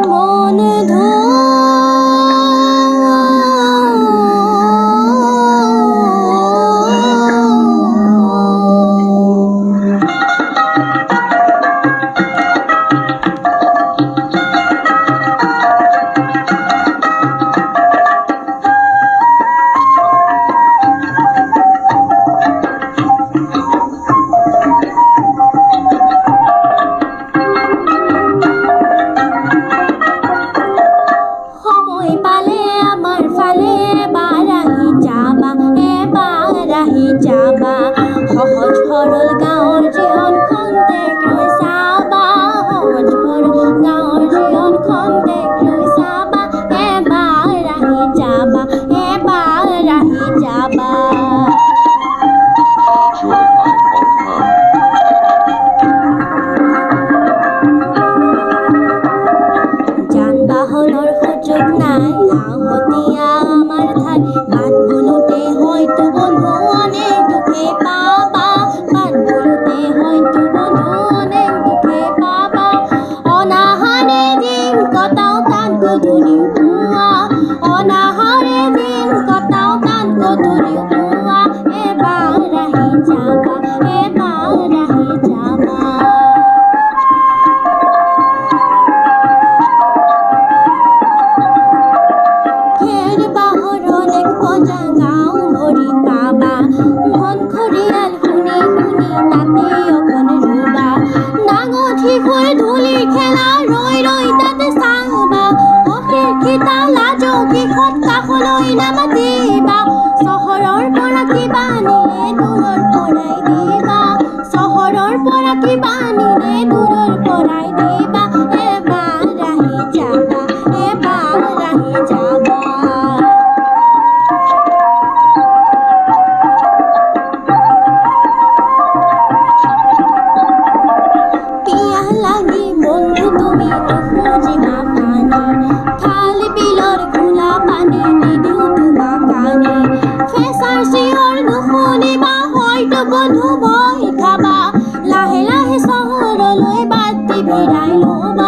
মন ধো যাবা সহজ সৰল গাঁৱৰ জীৱন খন্তেক ৰৈ চাবা সহজ সৰল গাঁৱৰ জীৱন খন্তেক ৰৈ চাবা এবাৰ আহি যাবা এবাৰ আহি যাবা যান বাহনৰ সুযোগ নাই আহতীয়া আমাৰ ঠাই বাট বোলোতে হয়তো বন্ধু অনেক দুখে পাবা বাট বোলোতে হয়তো বন্ধু অনেক দুখে পাবা অনাহাৰে দিন কটাও তাত গধূলি পুৱা অনাহাৰে দিন কটাও তাত গধূলি পুৱা এবাৰ আহি যাবা এবাৰ আহি যাবা গাঁও ভৰি পাবা ঘন খৰিয়াল শুনি শুনি তাতে অকণ ৰুবা ডাঙঠি হৈ ধূলি খেলা ৰৈ ৰৈ তাতে চাবা অশিক্ষিতা লাজুকী সৎ কাষলৈ নামাতিবা চহৰৰ পৰা কিবা নিলে দূৰৰ পৰাই দিবা চহৰৰ পৰা কিবা নিলে দূৰৰ পৰাই দিবা এবাৰ আহি যাবা এবাৰ আহি যাবা বন্ধু বই খাবা লাহে লাহে চহৰলৈ বাট দি ভিৰাই ল'বা